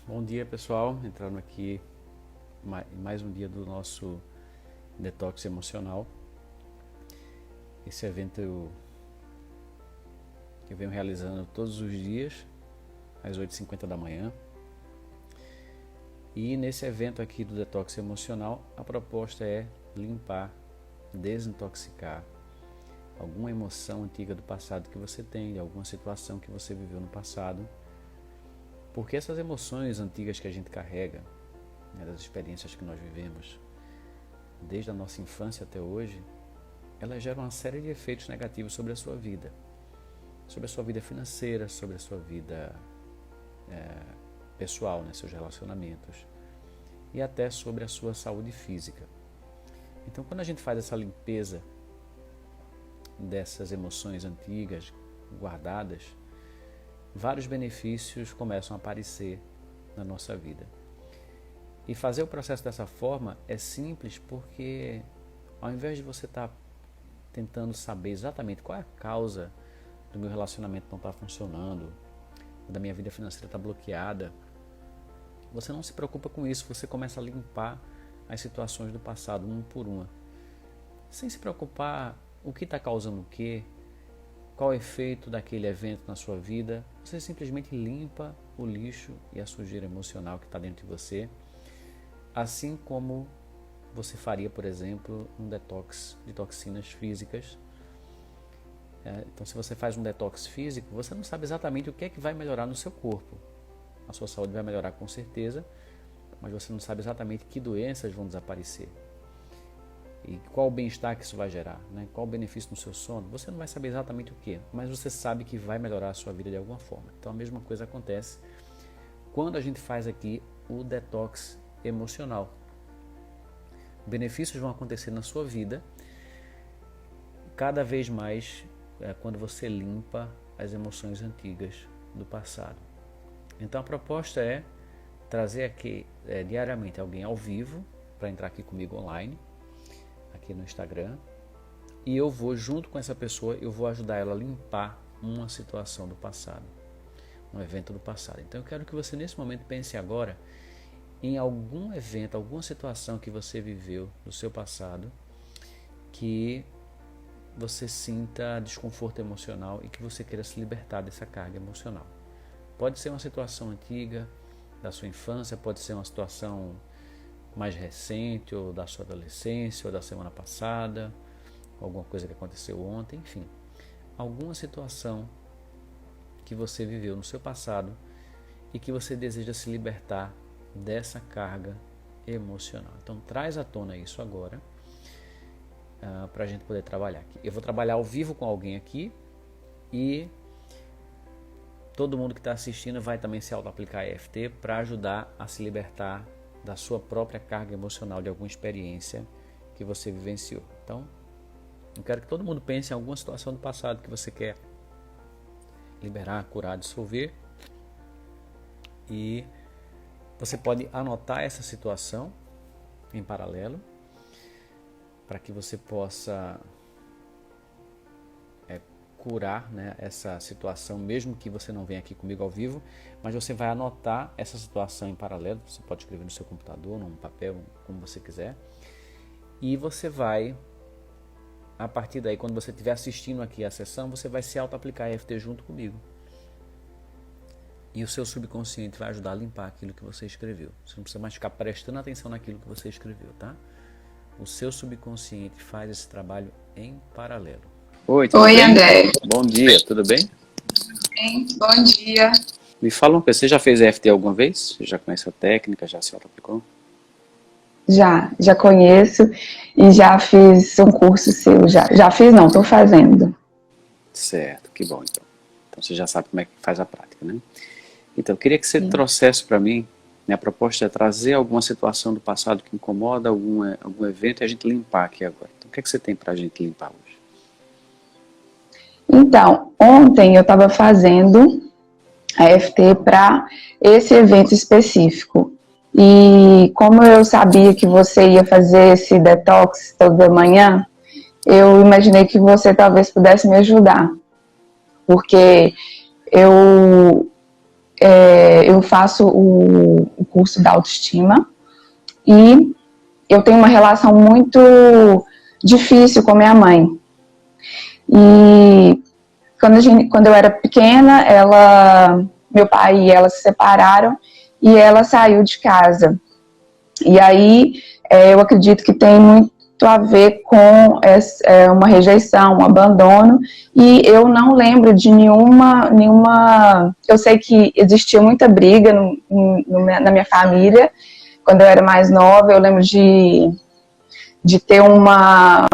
Bom dia, pessoal. Entrando aqui em mais um dia do nosso detox emocional. Esse evento eu venho realizando todos os dias às 8h50 da manhã. E nesse evento aqui do detox emocional, a proposta é limpar, desintoxicar alguma emoção antiga do passado que você tem, de alguma situação que você viveu no passado. Porque essas emoções antigas que a gente carrega, das experiências que nós vivemos, desde a nossa infância até hoje, elas geram uma série de efeitos negativos sobre a sua vida. Sobre a sua vida financeira, sobre a sua vida pessoal, seus relacionamentos. E até sobre a sua saúde física. Então, quando a gente faz essa limpeza dessas emoções antigas, guardadas, vários benefícios começam a aparecer na nossa vida. E fazer o processo dessa forma é simples porque, ao invés de você estar tentando saber exatamente qual é a causa do meu relacionamento não estar funcionando, da minha vida financeira estar bloqueada, você não se preocupa com isso, você começa a limpar as situações do passado, uma por uma. Sem se preocupar o que está causando o quê, qual é o efeito daquele evento na sua vida. Você simplesmente limpa o lixo e a sujeira emocional que está dentro de você, assim como você faria, por exemplo, um detox de toxinas físicas. Então, se você faz um detox físico, você não sabe exatamente o que é que vai melhorar no seu corpo. A sua saúde vai melhorar com certeza, mas você não sabe exatamente que doenças vão desaparecer. E qual o bem-estar que isso vai gerar, qual o benefício no seu sono, você não vai saber exatamente o que, mas você sabe que vai melhorar a sua vida de alguma forma. Então a mesma coisa acontece quando a gente faz aqui o detox emocional. Benefícios vão acontecer na sua vida cada vez mais quando você limpa as emoções antigas do passado. Então a proposta é trazer aqui diariamente alguém ao vivo para entrar aqui comigo online, aqui no Instagram, e eu vou, junto com essa pessoa, eu vou ajudar ela a limpar uma situação do passado, um evento do passado. Então eu quero que você nesse momento pense agora em algum evento, alguma situação que você viveu no seu passado que você sinta desconforto emocional e que você queira se libertar dessa carga emocional. Pode ser uma situação antiga da sua infância, pode ser uma situação mais recente, ou da sua adolescência, ou da semana passada, alguma coisa que aconteceu ontem, enfim. Alguma situação que você viveu no seu passado e que você deseja se libertar dessa carga emocional. Então traz à tona isso agora, para a gente poder trabalhar aqui. Eu vou trabalhar ao vivo com alguém aqui e todo mundo que está assistindo vai também se auto-aplicar EFT para ajudar a se libertar da sua própria carga emocional de alguma experiência que você vivenciou. Então, eu quero que todo mundo pense em alguma situação do passado que você quer liberar, curar, dissolver. E você pode anotar essa situação em paralelo para que você possa curar essa situação, mesmo que você não venha aqui comigo ao vivo, mas você vai anotar essa situação em paralelo. Você pode escrever no seu computador, num papel, como você quiser, e você vai, a partir daí, quando você estiver assistindo aqui a sessão, você vai se auto-aplicar EFT junto comigo, e o seu subconsciente vai ajudar a limpar aquilo que você escreveu. Você não precisa mais ficar prestando atenção naquilo que você escreveu, tá? O seu subconsciente faz esse trabalho em paralelo. Oi, tudo Oi, bem? André. Bom dia, tudo bem? Bem, bom dia. Me fala uma coisa, você já fez EFT alguma vez? Você já conhece a técnica, já se auto-aplicou? Já conheço e já fiz um curso seu. Já fiz, não, estou fazendo. Certo, que bom então. Então você já sabe como é que faz a prática, né? Então eu queria que você trouxesse para mim, a proposta é trazer alguma situação do passado que incomoda, algum evento, e a gente limpar aqui agora. Então o que é que você tem para a gente limpar hoje? Então, ontem eu estava fazendo a EFT para esse evento específico. E como eu sabia que você ia fazer esse detox toda manhã, eu imaginei que você talvez pudesse me ajudar. Porque eu eu faço o curso da autoestima e eu tenho uma relação muito difícil com minha mãe. E quando eu era pequena, meu pai e ela se separaram e ela saiu de casa. E aí eu acredito que tem muito a ver com uma rejeição, um abandono, e eu não lembro de nenhuma... Eu sei que existia muita briga na minha família, quando eu era mais nova. Eu lembro de ter uma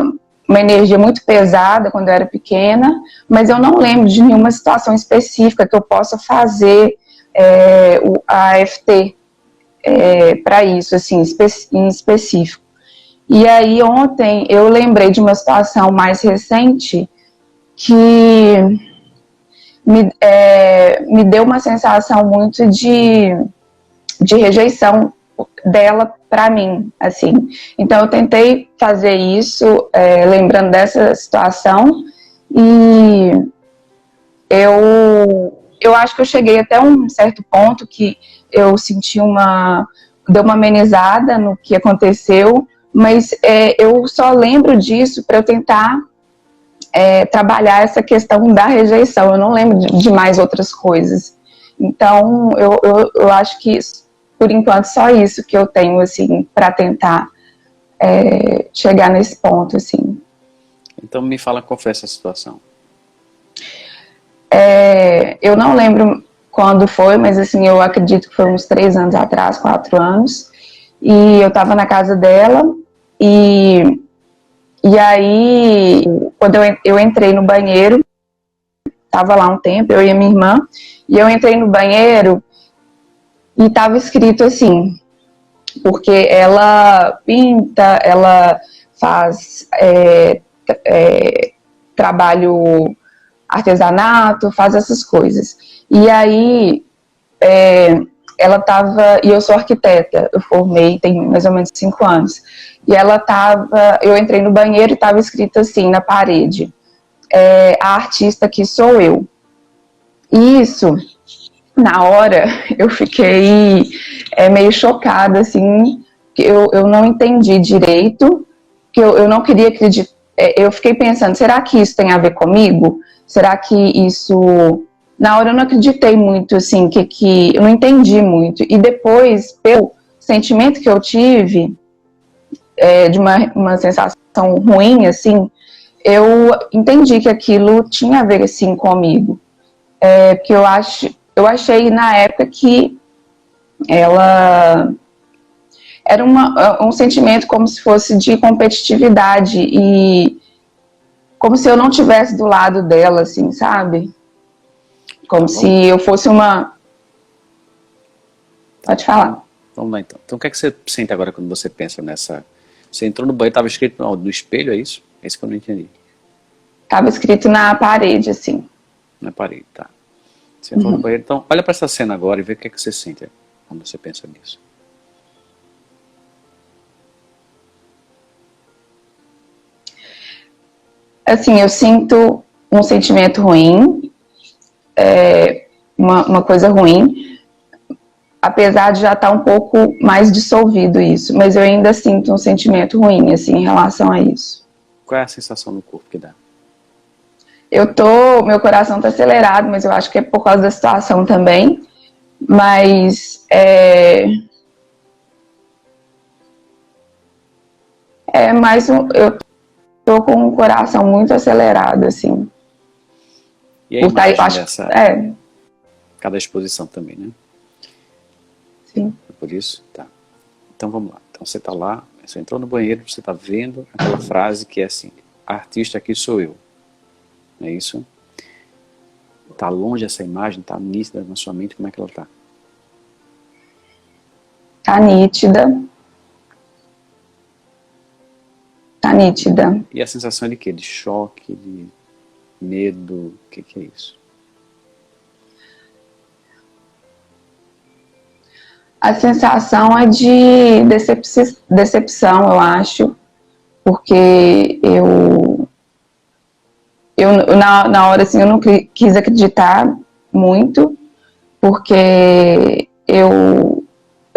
energia muito pesada quando eu era pequena, mas eu não lembro de nenhuma situação específica que eu possa fazer a AFT para isso, assim, em específico. E aí ontem eu lembrei de uma situação mais recente que me deu uma sensação muito de rejeição dela para mim, assim. Então eu tentei fazer isso, lembrando dessa situação, e eu acho que eu cheguei até um certo ponto que eu senti deu uma amenizada no que aconteceu, mas eu só lembro disso para eu tentar trabalhar essa questão da rejeição. Eu não lembro de mais outras coisas. Então, eu acho que, por enquanto, só isso que eu tenho, assim, para tentar chegar nesse ponto, assim. Então, me fala qual foi essa situação. Eu não lembro quando foi, mas, assim, eu acredito que foi uns 3 anos atrás, 4 anos. E eu estava na casa dela, e aí, quando eu entrei no banheiro, estava lá um tempo, eu e a minha irmã, e eu entrei no banheiro e estava escrito assim, porque ela pinta, ela faz trabalho artesanato, faz essas coisas. E aí, ela estava, e eu sou arquiteta, eu formei tem mais ou menos 5 anos, e eu entrei no banheiro e estava escrito assim na parede, a artista que sou eu. E isso, na hora, eu fiquei meio chocada, assim, que eu não entendi direito, que eu não queria acreditar. Eu fiquei pensando, será que isso tem a ver comigo? Será que isso... Na hora eu não acreditei muito, assim, eu não entendi muito. E depois, pelo sentimento que eu tive, de uma sensação ruim, assim, eu entendi que aquilo tinha a ver, assim, comigo. Porque eu achei na época que ela era um sentimento como se fosse de competitividade e como se eu não estivesse do lado dela, assim, sabe? Como se eu fosse uma... Pode falar. Vamos lá, então. Então, o que é que você sente agora quando você pensa nessa... Você entrou no banheiro, estava escrito no espelho, é isso? É isso que eu não entendi. Estava escrito na parede, assim. Na parede, tá. Você entrou no banheiro, então olha para essa cena agora e vê o que é que você sente quando você pensa nisso. Assim, eu sinto um sentimento ruim, uma coisa ruim, apesar de já estar um pouco mais dissolvido isso, mas eu ainda sinto um sentimento ruim, assim, em relação a isso. Qual é a sensação no corpo que dá? Meu coração está acelerado, mas eu acho que é por causa da situação também, mas eu tô com o coração muito acelerado, assim. E a imagem dessa... Cada exposição também, né? Sim. É por isso? Tá. Então vamos lá. Então você está lá, você entrou no banheiro, você está vendo aquela frase que é assim, a artista aqui sou eu. Não é isso? Está longe essa imagem, está nítida na sua mente, como é que ela está? Está nítida. Está nítida. E a sensação de quê? De choque, de medo, o que é isso? A sensação é de decepção, eu acho, porque na hora, assim, eu não quis acreditar muito, porque eu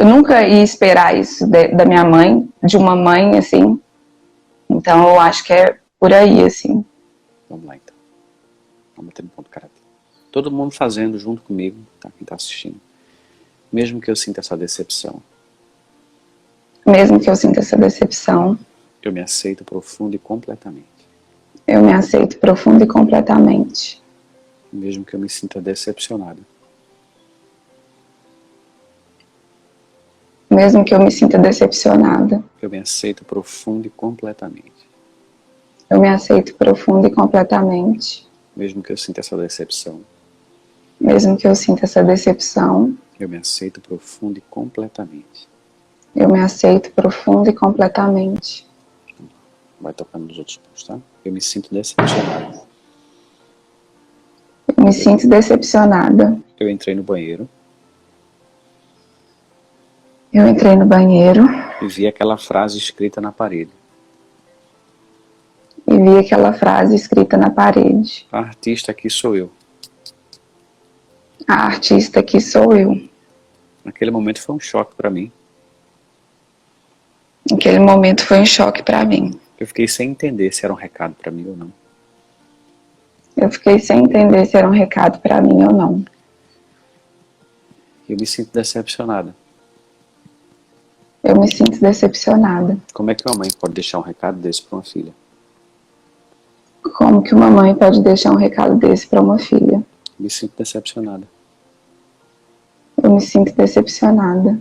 nunca ia esperar isso da minha mãe, de uma mãe, assim. Então eu acho que é por aí, assim. Vamos lá, então. Vamos bater no ponto karatê. Todo mundo fazendo junto comigo, tá? Quem está assistindo. Mesmo que eu sinta essa decepção. Mesmo que eu sinta essa decepção. Eu me aceito profundo e completamente. Eu me aceito profundo e completamente. Mesmo que eu me sinta decepcionado. Mesmo que eu me sinta decepcionada. Eu me aceito profundo e completamente. Eu me aceito profundo e completamente. Mesmo que eu sinta essa decepção. Mesmo que eu sinta essa decepção. Eu me aceito profundo e completamente. Eu me aceito profundo e completamente. Vai tocando nos outros pontos, tá? Eu me sinto decepcionado. Eu me sinto decepcionada. Eu entrei no banheiro. Eu entrei no banheiro. E vi aquela frase escrita na parede. E vi aquela frase escrita na parede. A artista aqui sou eu. A artista aqui sou eu. Naquele momento foi um choque para mim. Naquele momento foi um choque para mim. Eu fiquei sem entender se era um recado para mim ou não. Eu fiquei sem entender se era um recado para mim ou não. Eu me sinto decepcionada. Eu me sinto decepcionada. Como é que uma mãe pode deixar um recado desse para uma filha? Como que uma mãe pode deixar um recado desse para uma filha? Eu me sinto decepcionada. Eu me sinto decepcionada.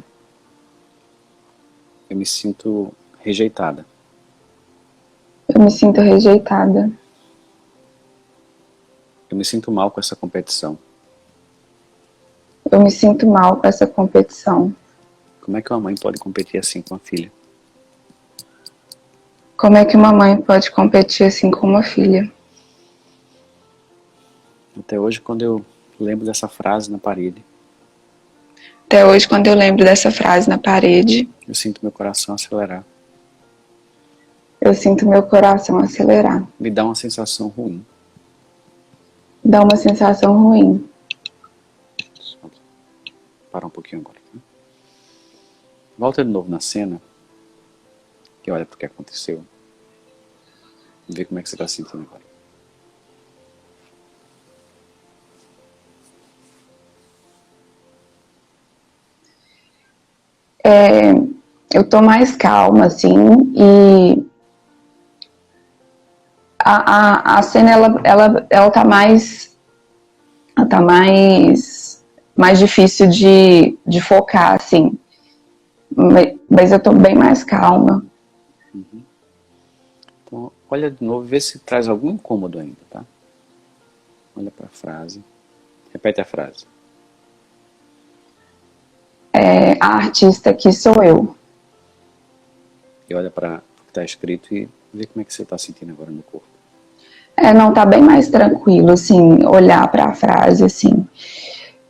Eu me sinto rejeitada. Eu me sinto rejeitada. Eu me sinto mal com essa competição. Eu me sinto mal com essa competição. Como é que uma mãe pode competir assim com a filha? Como é que uma mãe pode competir assim com uma filha? Até hoje, quando eu lembro dessa frase na parede, Até hoje, quando eu lembro dessa frase na parede, eu sinto meu coração acelerar. eu sinto meu coração acelerar. Me dá uma sensação ruim. Dá uma sensação ruim. Parar um pouquinho agora. Tá? Volta de novo na cena. E olha pro que aconteceu. Vê como é que você está se sentindo agora. Eu tô mais calma, assim, e a cena, ela tá mais difícil de focar, assim. Mas eu tô bem mais calma. Uhum. Então, olha de novo, vê se traz algum incômodo ainda, tá? Olha para a frase. Repete a frase. A artista aqui sou eu. E olha para o que está escrito e vê como é que você está sentindo agora no corpo. Não, tá bem mais tranquilo, assim, olhar para a frase, assim.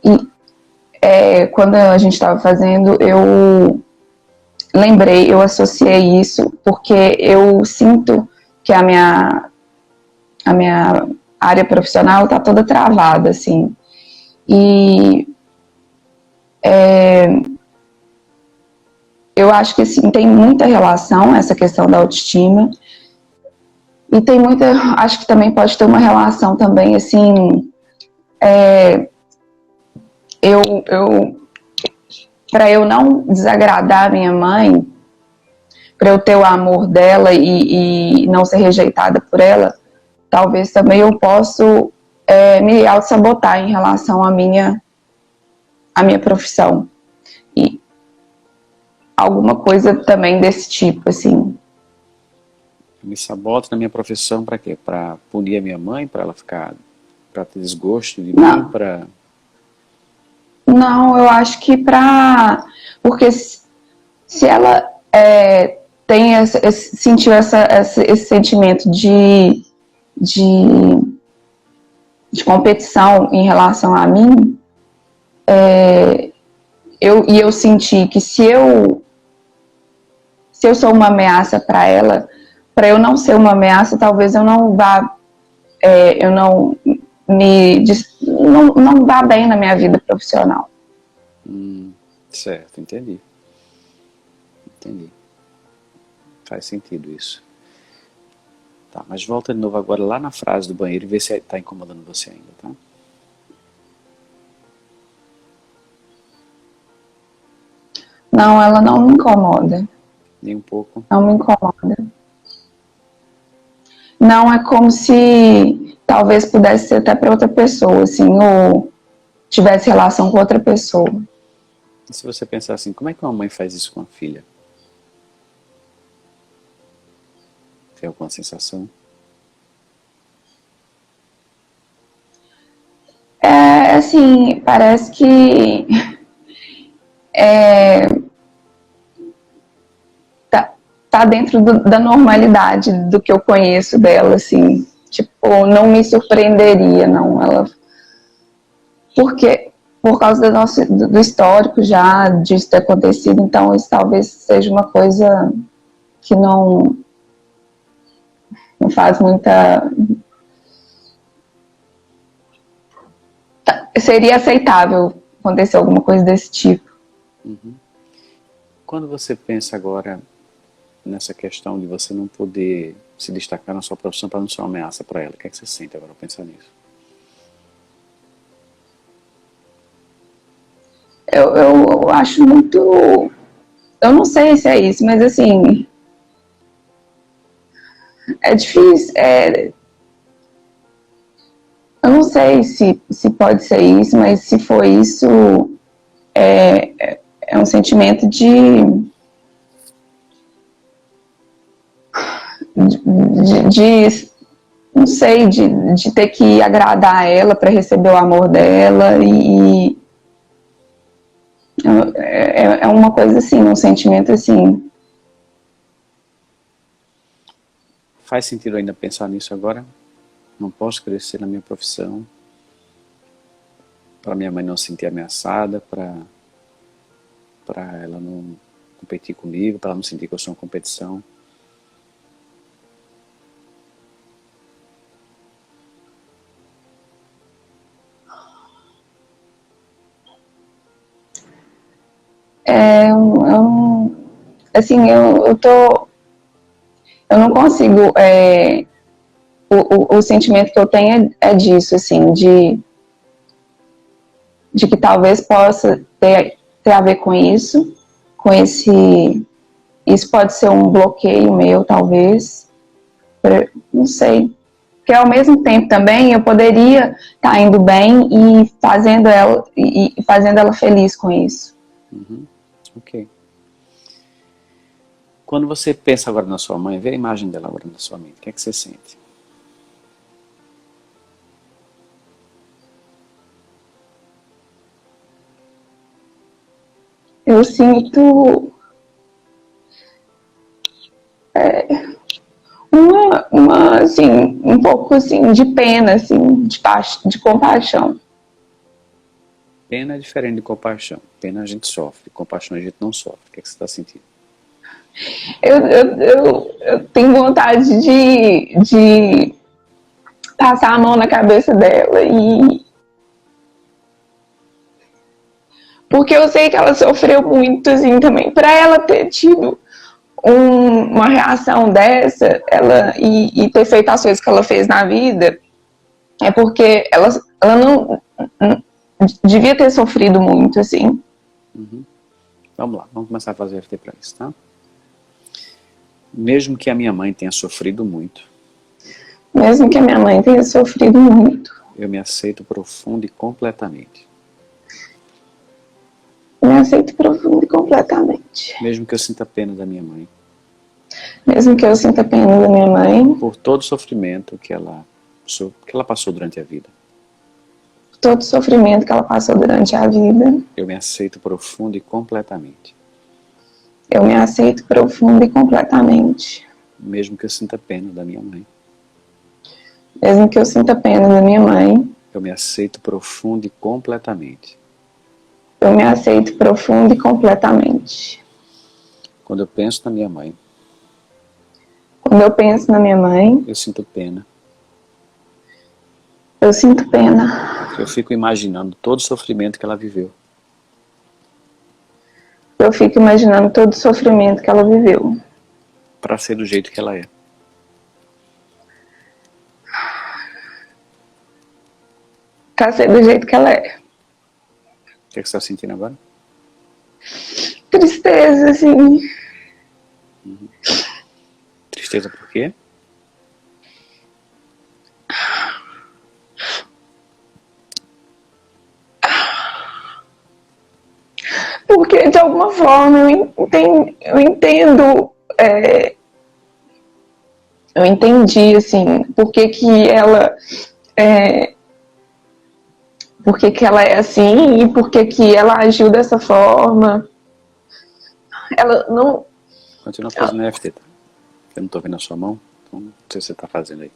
E quando a gente estava fazendo, eu lembrei, eu associei isso, porque eu sinto que a minha área profissional tá toda travada, assim. E eu acho que assim, tem muita relação essa questão da autoestima. E tem muita, acho que também pode ter uma relação também, assim, para eu não desagradar a minha mãe, para eu ter o amor dela e não ser rejeitada por ela, talvez também eu possa me auto-sabotar em relação à minha profissão. E alguma coisa também desse tipo, assim. Eu me saboto na minha profissão para quê? Para punir a minha mãe, para ela ficar, para ter desgosto de mim, para... Não, eu acho que porque se ela sentiu esse sentimento de competição em relação a mim, eu senti que se eu sou uma ameaça para ela, para eu não ser uma ameaça, talvez eu não vá, eu não não dá bem na minha vida profissional. Certo, entendi. Entendi. Faz sentido isso. Tá, mas volta de novo agora lá na frase do banheiro e vê se está incomodando você ainda, tá? Não, ela não me incomoda. Nem um pouco. Não me incomoda. Não, é como se talvez pudesse ser até para outra pessoa, assim, ou tivesse relação com outra pessoa. E se você pensar assim, como é que uma mãe faz isso com a filha? Tem alguma sensação? É, assim, parece que tá dentro da normalidade do que eu conheço dela, assim. Tipo, não me surpreenderia, não. Ela... Porque, por causa do histórico já, disso ter acontecido, então isso talvez seja uma coisa que não faz muita... Seria aceitável acontecer alguma coisa desse tipo. Quando você pensa agora nessa questão de você não poder se destacar na sua profissão para não ser uma ameaça para ela, o que é que você sente agora ao pensar nisso? Eu acho muito... Eu não sei se é isso, mas assim... É difícil. Eu não sei se pode ser isso, mas se for isso, é um sentimento de não sei, de ter que agradar ela para receber o amor dela e é uma coisa assim, um sentimento assim. Faz sentido ainda pensar nisso agora? Não posso crescer na minha profissão para minha mãe não se sentir ameaçada, para ela não competir comigo, para ela não sentir que eu sou uma competição. Assim, eu não consigo, o sentimento que eu tenho é disso, assim, de que talvez possa ter a ver com isso, isso pode ser um bloqueio meu, talvez, não sei, porque ao mesmo tempo também eu poderia estar indo bem e fazendo ela feliz com isso. Ok. Quando você pensa agora na sua mãe, vê a imagem dela agora na sua mente, o que é que você sente? Eu sinto assim, um pouco assim, de pena, assim, de compaixão. Pena é diferente de compaixão. Pena a gente sofre, compaixão a gente não sofre. O que é que você está sentindo? Eu tenho vontade de passar a mão na cabeça dela porque eu sei que ela sofreu muito, assim, também. Para ela ter tido uma reação dessa, e ter feito as coisas que ela fez na vida, é porque ela não devia ter sofrido muito, assim. Vamos lá, vamos começar a fazer FT para isso, tá? Mesmo que a minha mãe tenha sofrido muito, Mesmo que a minha mãe tenha sofrido muito, eu me aceito profundo e completamente. me aceito profundo e completamente. Mesmo que eu sinta pena da minha mãe, Mesmo que eu sinta pena da minha mãe, por todo o sofrimento que ela passou durante a vida, todo o sofrimento que ela passou durante a vida, eu me aceito profundo e completamente. eu me aceito profundo e completamente. Mesmo que eu sinta pena da minha mãe, Mesmo que eu sinta pena da minha mãe, eu me aceito profundo e completamente. eu me aceito profundo e completamente. Quando eu penso na minha mãe, Quando eu penso na minha mãe, eu sinto pena. eu sinto pena. Eu fico imaginando todo o sofrimento que ela viveu. Eu fico imaginando todo o sofrimento que ela viveu. Para ser do jeito que ela é. Pra ser do jeito que ela é. O que você está sentindo agora? Tristeza, assim. Tristeza por quê? Porque, de alguma forma, eu entendo... eu entendi, assim, por que que ela... por que que ela é assim e por que que ela agiu dessa forma. Ela não... Continua fazendo EFT, tá? Eu não estou vendo a sua mão, então não sei se você está fazendo aí.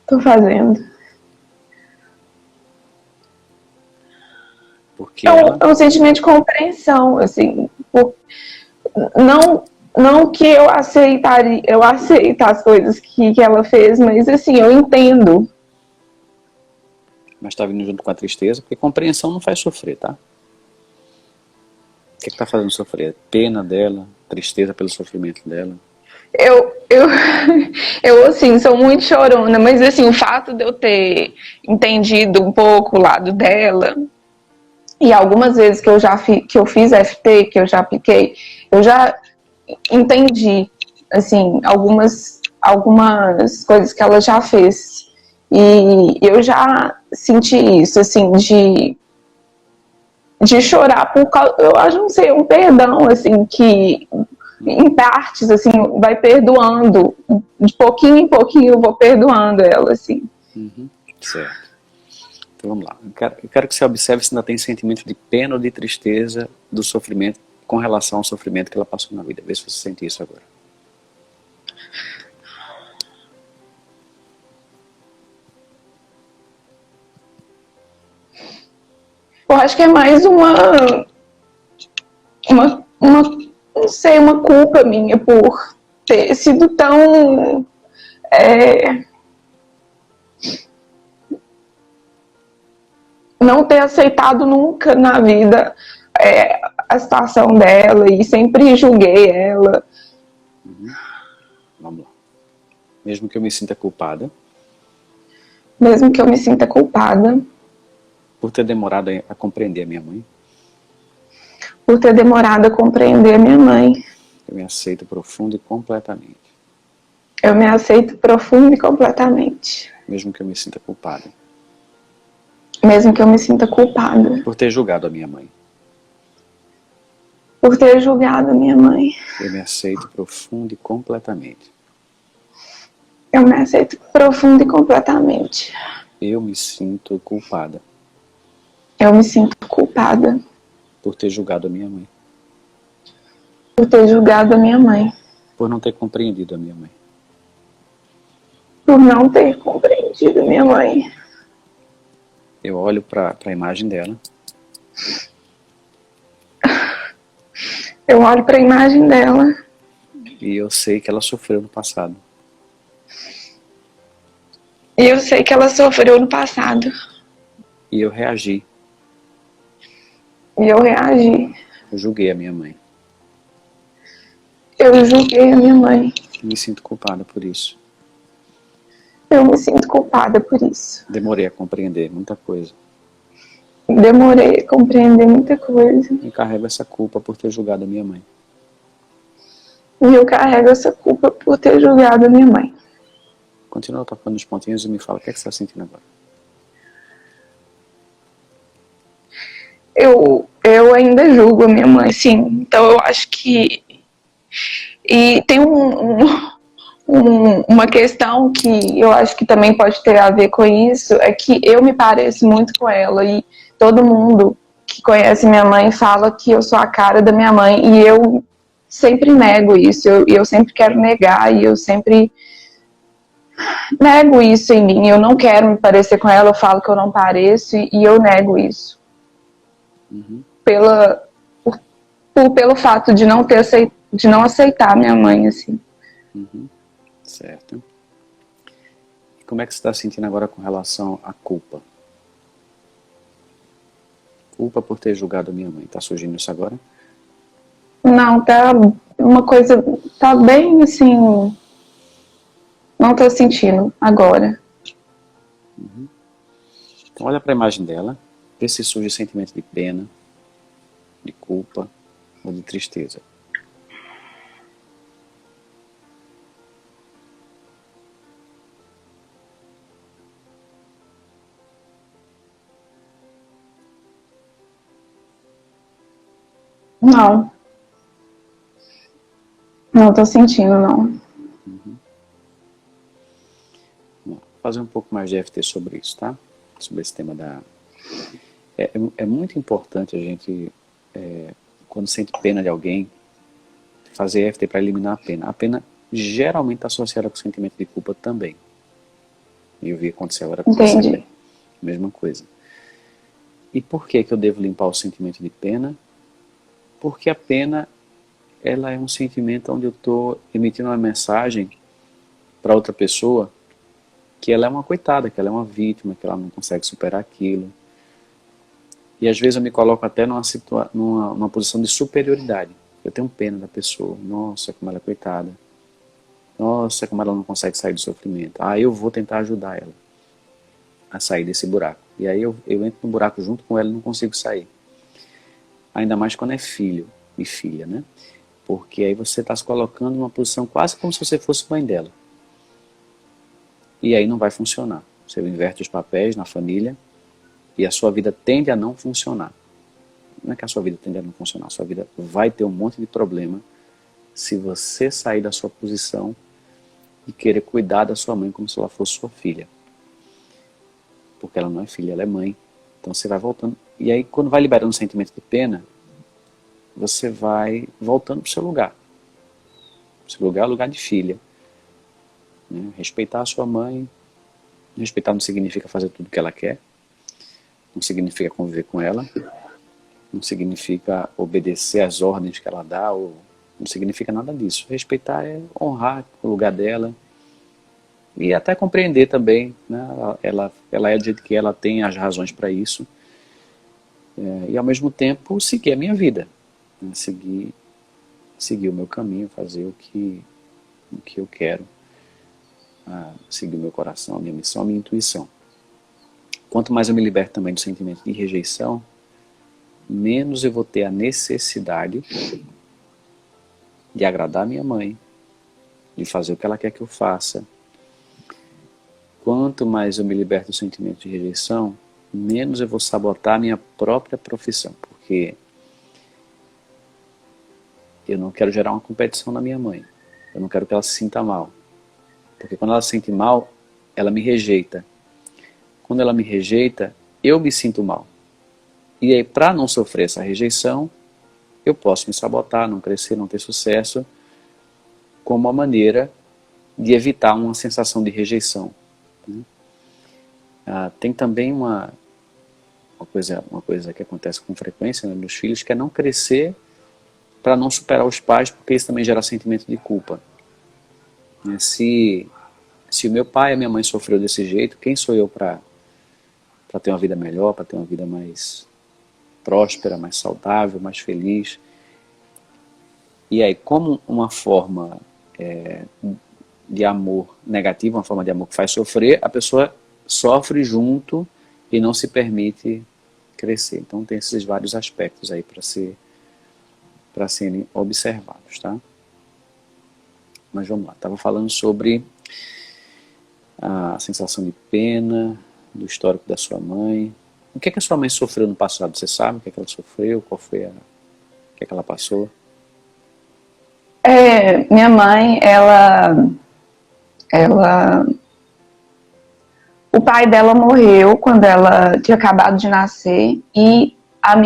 Tô fazendo. Porque ela... É um sentimento de compreensão, assim. Não que eu aceito as coisas que ela fez, mas assim, eu entendo. Mas está vindo junto com a tristeza, porque compreensão não faz sofrer, tá? O que está fazendo sofrer? Pena dela, tristeza pelo sofrimento dela. Eu assim, sou muito chorona, mas assim, o fato de eu ter entendido um pouco o lado dela, e algumas vezes que eu fiz FT, que eu já apliquei, eu já entendi, assim, algumas coisas que ela já fez. E eu já senti isso, assim, de chorar por causa, eu acho, não sei, um perdão, assim, que em partes, assim, vai perdoando, de pouquinho em pouquinho eu vou perdoando ela, assim. Certo. Então vamos lá. Eu quero que você observe se ainda tem sentimento de pena ou de tristeza do sofrimento com relação ao sofrimento que ela passou na vida. Vê se você sente isso agora. Eu acho que é mais não sei, uma culpa minha por ter sido tão não ter aceitado nunca na vida a situação dela e sempre julguei ela. Vamos lá. Mesmo que eu me sinta culpada. Mesmo que eu me sinta culpada. Por ter demorado a compreender a minha mãe. Por ter demorado a compreender a minha mãe. Eu me aceito profundo e completamente. Eu me aceito profundo e completamente. Mesmo que eu me sinta culpada. Mesmo que eu me sinta culpada. Por ter julgado a minha mãe. Por ter julgado a minha mãe. Eu me aceito profundo e completamente. Eu me aceito profundo e completamente. Eu me sinto culpada. Eu me sinto culpada. Por ter julgado a minha mãe. Por ter julgado a minha mãe. Por não ter compreendido a minha mãe. Por não ter compreendido a minha mãe. Eu olho para a imagem dela. Eu olho para a imagem dela. E eu sei que ela sofreu no passado. E eu sei que ela sofreu no passado. E eu reagi. E eu reagi. Eu julguei a minha mãe. Eu julguei a minha mãe. Me sinto culpada por isso. Eu me sinto culpada por isso. Demorei a compreender muita coisa. Demorei a compreender muita coisa. E carrego essa culpa por ter julgado a minha mãe. E eu carrego essa culpa por ter julgado a minha mãe. Continua tocando os pontinhos e me fala o que é que você está sentindo agora. Eu ainda julgo a minha mãe, sim. Então eu acho que... E tem uma questão que eu acho que também pode ter a ver com isso, é que eu me pareço muito com ela. E todo mundo que conhece minha mãe fala que eu sou a cara da minha mãe. E eu sempre nego isso. Eu sempre quero negar e eu sempre... nego isso em mim, eu não quero me parecer com ela, eu falo que eu não pareço e eu nego isso. Pelo fato de não aceitar minha mãe, assim. Certo. E como é que você está sentindo agora com relação à culpa? culpa por ter julgado a minha mãe. Tá surgindo isso agora? Não, tá uma coisa, tá bem assim, não tô sentindo agora. Então olha para a imagem dela, vê se surge sentimento de pena, de culpa ou de tristeza. Não. Não tô sentindo, não. Vou fazer um pouco mais de EFT sobre isso, tá? Sobre esse tema da... É muito importante a gente, quando sente pena de alguém, fazer EFT para eliminar a pena. A pena geralmente está associada com o sentimento de culpa também. E eu vi acontecer agora com você. Entendi. Mesma coisa. E por que eu devo limpar o sentimento de pena? Porque a pena, ela é um sentimento onde eu estou emitindo uma mensagem para outra pessoa que ela é uma coitada, que ela é uma vítima, que ela não consegue superar aquilo. E às vezes eu me coloco até numa posição de superioridade. Eu tenho pena da pessoa. Nossa, como ela é coitada. Nossa, como ela não consegue sair do sofrimento. Ah, eu vou tentar ajudar ela a sair desse buraco. E aí eu entro no buraco junto com ela e não consigo sair. Ainda mais quando é filho e filha, né? Porque aí você está se colocando numa posição quase como se você fosse mãe dela. E aí não vai funcionar. Você inverte os papéis na família e a sua vida tende a não funcionar. Não é que a sua vida tende a não funcionar, a sua vida vai ter um monte de problema se você sair da sua posição e querer cuidar da sua mãe como se ela fosse sua filha. Porque ela não é filha, ela é mãe. Então você vai voltando. E aí quando vai liberando o sentimento de pena, você vai voltando para o seu lugar. O seu lugar é o lugar de filha. Né? Respeitar a sua mãe. Respeitar não significa fazer tudo o que ela quer. Não significa conviver com ela. Não significa obedecer às ordens que ela dá. Ou não significa nada disso. Respeitar é honrar o lugar dela. E até compreender também. Né? Ela é do jeito que ela tem as razões para isso. E ao mesmo tempo seguir a minha vida. Né? Seguir o meu caminho. Fazer o que eu quero. Seguir o meu coração, a minha missão, a minha intuição. Quanto mais eu me liberto também do sentimento de rejeição, menos eu vou ter a necessidade de agradar minha mãe, de fazer o que ela quer que eu faça. Quanto mais eu me liberto do sentimento de rejeição, menos eu vou sabotar a minha própria profissão, porque eu não quero gerar uma competição na minha mãe. Eu não quero que ela se sinta mal. Porque quando ela se sente mal, ela me rejeita. Quando ela me rejeita, eu me sinto mal. E aí, para não sofrer essa rejeição, eu posso me sabotar, não crescer, não ter sucesso, como uma maneira de evitar uma sensação de rejeição. Tem também uma coisa que acontece com frequência, né, nos filhos, que é não crescer para não superar os pais, porque isso também gera sentimento de culpa. Se o meu pai e a minha mãe sofreu desse jeito, quem sou eu para ter uma vida melhor, para ter uma vida mais próspera, mais saudável, mais feliz? E aí, como uma forma de amor negativa, uma forma de amor que faz sofrer, a pessoa sofre junto e não se permite crescer. Então tem esses vários aspectos aí para serem observados, tá? Mas vamos lá, estava falando sobre a sensação de pena, do histórico da sua mãe. O que é que a sua mãe sofreu no passado? Você sabe o que é que ela sofreu? O que é que ela passou? Minha mãe, o pai dela morreu quando ela tinha acabado de nascer e a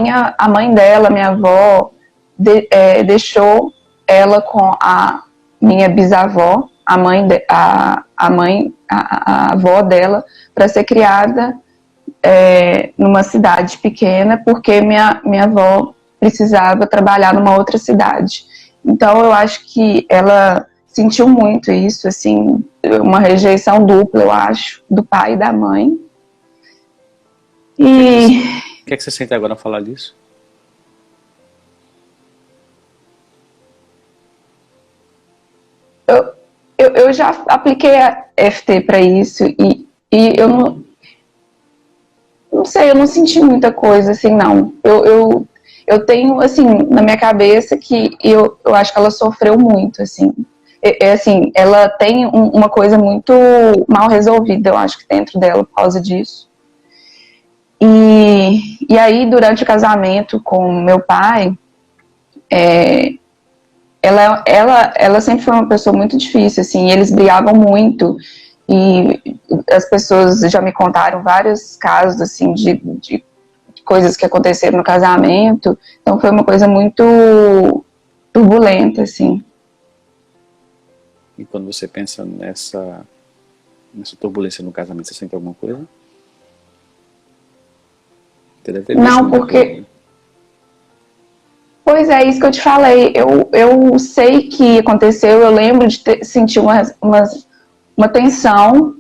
mãe dela, minha avó, deixou ela com a minha bisavó, a avó dela, para ser criada numa cidade pequena, porque minha avó precisava trabalhar numa outra cidade. Então eu acho que ela sentiu muito isso, assim, uma rejeição dupla, eu acho, do pai e da mãe. E que é que você sente agora ao falar disso? Eu já apliquei a FT para isso e eu não sei, eu não senti muita coisa, assim, não. Eu tenho, assim, na minha cabeça que eu acho que ela sofreu muito, assim. Assim, ela tem uma coisa muito mal resolvida, eu acho que dentro dela, por causa disso. E aí, durante o casamento com meu pai, ela sempre foi uma pessoa muito difícil, assim, eles brigavam muito, e as pessoas já me contaram vários casos, assim, de coisas que aconteceram no casamento, então foi uma coisa muito turbulenta, assim. E quando você pensa nessa turbulência no casamento, você sente alguma coisa? Você deve ter visto Não, muita porque... coisa, né? Pois é, isso que eu te falei, eu sei que aconteceu, eu lembro de sentir uma tensão,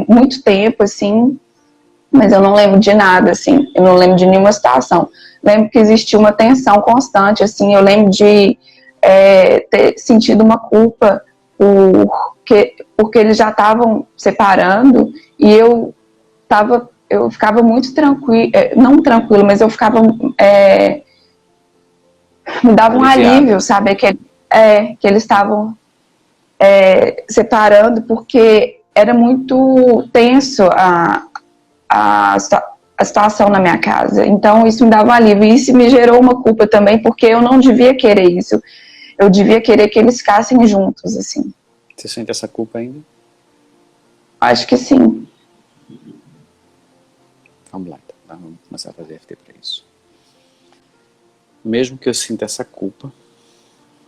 muito tempo, assim, mas eu não lembro de nada, assim, eu não lembro de nenhuma situação. Lembro que existia uma tensão constante, assim, eu lembro de ter sentido uma culpa porque eles já estavam separando e eu ficava muito tranquila, não tranquila, mas eu ficava, me dava um Aliviada. alívio, sabe, que eles estavam separando, porque era muito tenso a situação na minha casa. Então isso me dava um alívio. E isso me gerou uma culpa também, porque eu não devia querer isso. Eu devia querer que eles ficassem juntos, assim. Você sente essa culpa ainda? Acho que sim. Vamos lá, então. Vamos começar a fazer FT para isso. Mesmo que eu sinta essa culpa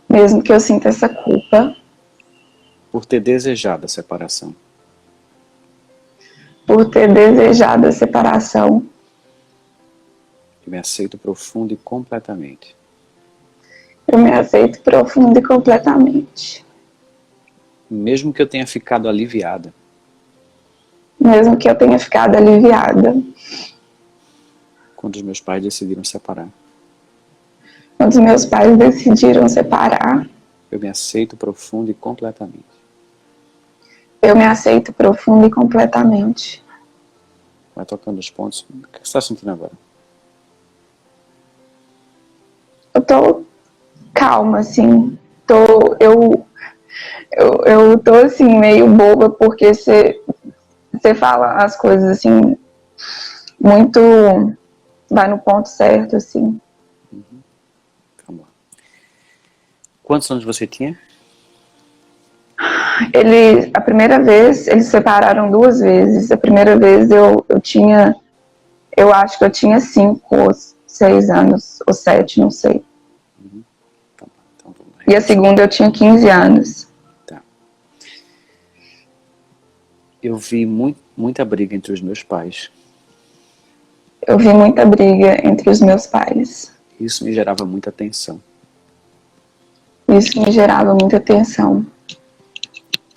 Mesmo que eu sinta essa culpa por ter desejado a separação, por ter desejado a separação, eu me aceito profundo e completamente. eu me aceito profundo e completamente. Mesmo que eu tenha ficado aliviada Mesmo que eu tenha ficado aliviada quando os meus pais decidiram separar, quando os meus pais decidiram separar, eu me aceito profundo e completamente. eu me aceito profundo e completamente. Vai tocando os pontos. O que você está sentindo agora? Eu tô calma, assim. Eu tô, assim, meio boba, porque você fala as coisas, assim, muito... vai no ponto certo, assim. Vamos lá. Quantos anos você tinha? A primeira vez, eles se separaram 2 vezes. A primeira vez eu acho que eu tinha 5 ou 6 anos, ou 7, não sei. Tá bom, então vamos lá. E a segunda eu tinha 15 anos. Tá. Eu vi muita briga entre os meus pais. Eu vi muita briga entre os meus pais. Isso me gerava muita tensão. Isso me gerava muita tensão.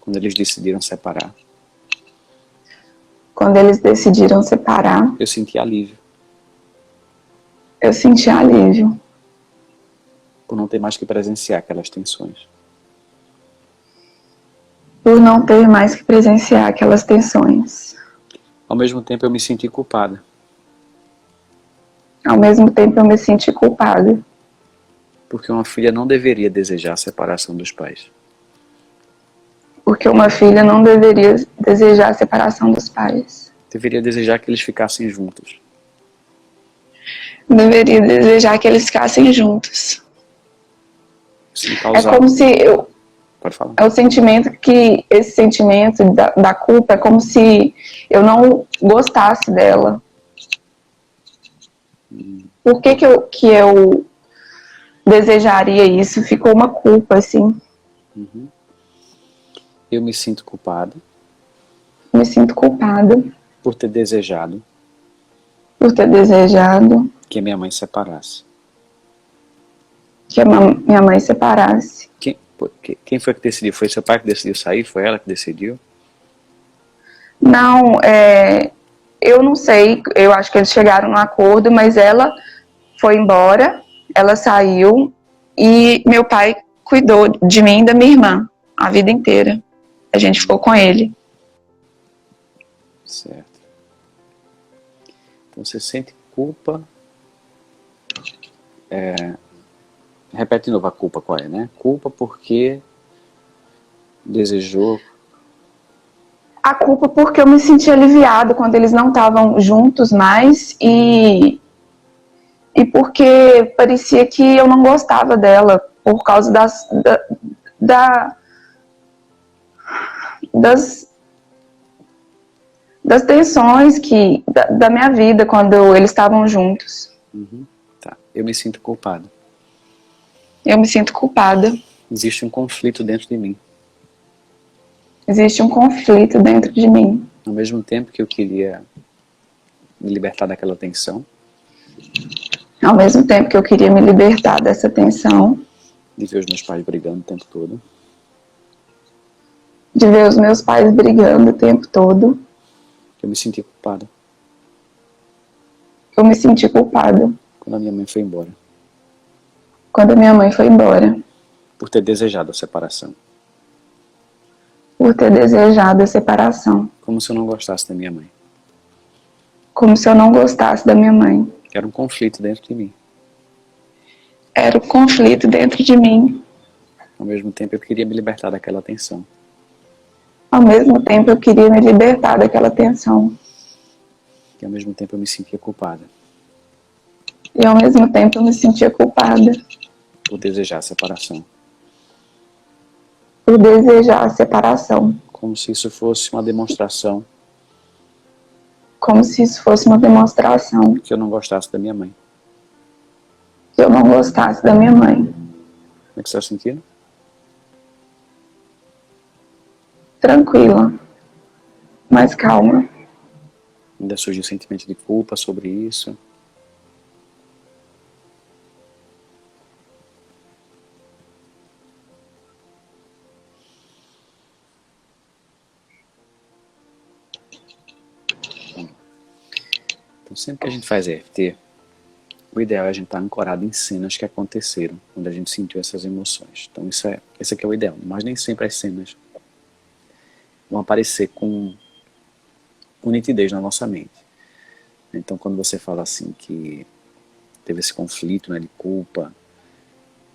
Quando eles decidiram separar, Quando eles decidiram separar, eu senti alívio eu senti alívio por não ter mais que presenciar aquelas tensões. por não ter mais que presenciar aquelas tensões. Ao mesmo tempo, eu me senti culpada, Ao mesmo tempo, eu me senti culpada, porque uma filha não deveria desejar a separação dos pais. porque uma filha não deveria desejar a separação dos pais. Deveria desejar que eles ficassem juntos. Deveria desejar que eles ficassem juntos. Isso me É causava... como se Pode falar. é o sentimento que, esse sentimento da culpa é como se eu não gostasse dela. Por que eu desejaria isso? Ficou uma culpa, assim. Eu me sinto culpada Me sinto culpada por ter desejado por ter desejado que a minha mãe separasse. que a minha mãe separasse. Quem foi que decidiu? Foi seu pai que decidiu sair? Foi ela que decidiu? Não, eu não sei, eu acho que eles chegaram num acordo, mas ela foi embora, ela saiu e meu pai cuidou de mim e da minha irmã a vida inteira. A gente ficou com ele. Certo. Então você sente culpa. Repete de novo a culpa, qual é, né? Culpa porque desejou. A culpa porque eu me senti aliviado quando eles não estavam juntos mais e porque parecia que eu não gostava dela por causa das tensões da minha vida quando eles estavam juntos. Uhum. Tá. Eu me sinto culpado. Eu me sinto culpada. Existe um conflito dentro de mim. Existe um conflito dentro de mim. Ao mesmo tempo que eu queria me libertar daquela tensão, Ao mesmo tempo que eu queria me libertar dessa tensão, de ver os meus pais brigando o tempo todo, de ver os meus pais brigando o tempo todo, eu me senti culpado eu me senti culpada quando a minha mãe foi embora, quando a minha mãe foi embora, por ter desejado a separação, por ter desejado a separação, como se eu não gostasse da minha mãe. como se eu não gostasse da minha mãe. Era um conflito dentro de mim. Era um conflito dentro de mim. Ao mesmo tempo eu queria me libertar daquela tensão. Ao mesmo tempo eu queria me libertar daquela tensão. E ao mesmo tempo eu me sentia culpada E ao mesmo tempo eu me sentia culpada por desejar a separação. por desejar a separação. Como se isso fosse uma demonstração Como se isso fosse uma demonstração que eu não gostasse da minha mãe. que eu não gostasse da minha mãe. Como é que você está sentindo? Tranquila, mas calma. Ainda surge um sentimento de culpa sobre isso. Então, sempre que a gente faz EFT, o ideal é a gente estar ancorado em cenas que aconteceram, quando a gente sentiu essas emoções. Então, esse aqui é o ideal. Mas nem sempre as cenas vão aparecer com nitidez na nossa mente. Então, quando você fala assim que teve esse conflito, né, de culpa,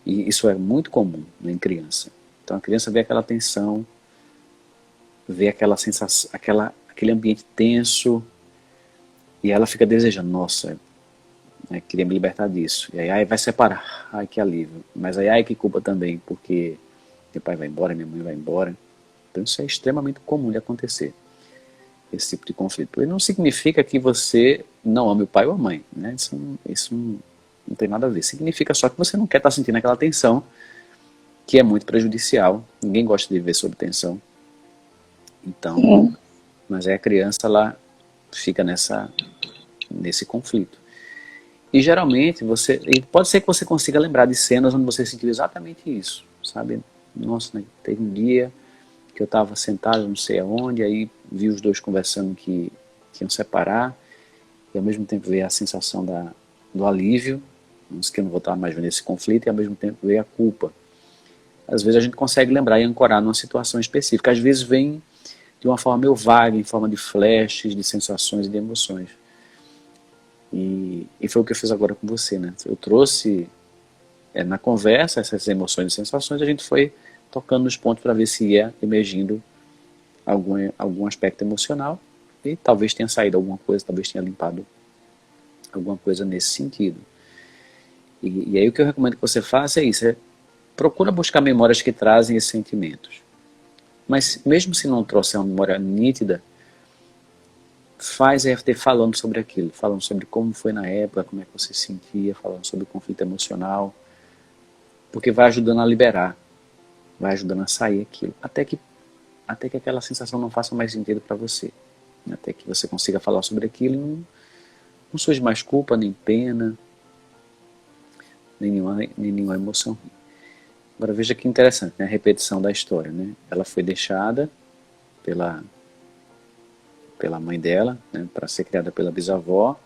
e isso é muito comum, né, em criança. Então, a criança vê aquela tensão, vê aquela sensação, aquele ambiente tenso, e ela fica desejando, nossa, né, queria me libertar disso. E aí, ai, vai separar, ai, que alívio. Mas aí, ai, que culpa também, porque meu pai vai embora, minha mãe vai embora. Então, isso é extremamente comum de acontecer, esse tipo de conflito. E não significa que você não ame o pai ou a mãe, né? Isso não tem nada a ver. Significa só que você não quer estar sentindo aquela tensão, que é muito prejudicial. Ninguém gosta de viver sob tensão. Então, mas aí a criança, ela fica nesse conflito. E geralmente, e pode ser que você consiga lembrar de cenas onde você sentiu exatamente isso, sabe? Nossa, né? Teve um dia que eu estava sentado não sei aonde, aí vi os dois conversando que iam separar, e ao mesmo tempo veio a sensação do alívio, que eu não vou estar mais vendo esse conflito, e ao mesmo tempo veio a culpa. Às vezes a gente consegue lembrar e ancorar numa situação específica, às vezes vem de uma forma meio vaga, em forma de flashes, de sensações e de emoções. E foi o que eu fiz agora com você, né? Eu trouxe na conversa essas emoções e sensações, a gente foi tocando nos pontos para ver se ia emergindo algum aspecto emocional, e talvez tenha saído alguma coisa, talvez tenha limpado alguma coisa nesse sentido. E aí o que eu recomendo que você faça é isso, procura buscar memórias que trazem esses sentimentos. Mas mesmo se não trouxer uma memória nítida, faz EFT falando sobre aquilo, falando sobre como foi na época, como é que você se sentia, falando sobre o conflito emocional, porque vai ajudando a liberar, vai ajudando a sair aquilo, até que aquela sensação não faça mais sentido para você, até que você consiga falar sobre aquilo e não surge mais culpa, nem pena, nem nenhuma emoção. Agora veja que interessante, né? A repetição da história, né? Ela foi deixada pela mãe dela, né, para ser criada pela bisavó.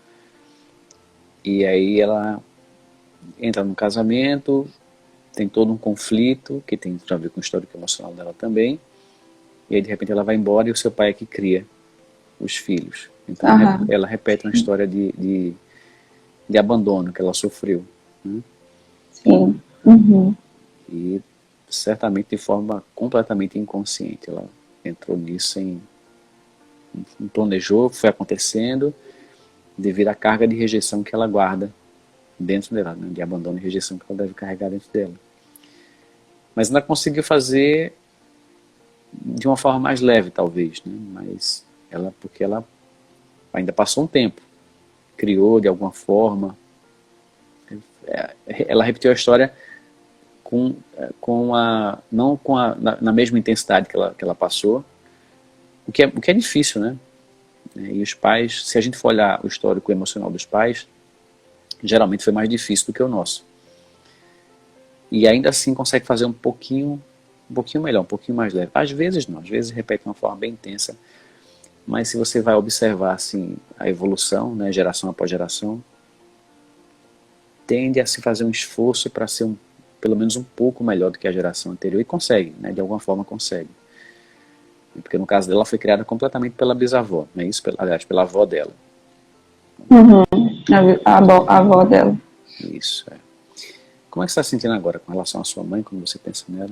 E aí ela entra no casamento, tem todo um conflito, que tem a ver com o histórico emocional dela também. E aí de repente ela vai embora e o seu pai é que cria os filhos. Então Aham. ela repete uma história de abandono que ela sofreu, né? Sim. Uhum. E certamente de forma completamente inconsciente. Ela entrou nisso sem não planejou, foi acontecendo devido à carga de rejeição que ela guarda dentro dela, né? De abandono e rejeição que ela deve carregar dentro dela. Mas ainda conseguiu fazer de uma forma mais leve, talvez, né? Mas porque ela ainda passou um tempo, criou de alguma forma. Ela repetiu a história não na mesma intensidade que ela passou, o que é difícil, né? E os pais, se a gente for olhar o histórico emocional dos pais, geralmente foi mais difícil do que o nosso. E ainda assim consegue fazer um pouquinho melhor, um pouquinho mais leve. Às vezes não, às vezes repete de uma forma bem intensa, mas se você vai observar assim a evolução, né, geração após geração, tende a se fazer um esforço para ser pelo menos um pouco melhor do que a geração anterior, e consegue, né, de alguma forma consegue. Porque no caso dela, ela foi criada completamente pela bisavó, né, isso, aliás, pela avó dela. Uhum. A avó dela. Isso, é. Como é que você está se sentindo agora com relação à sua mãe, quando você pensa nela?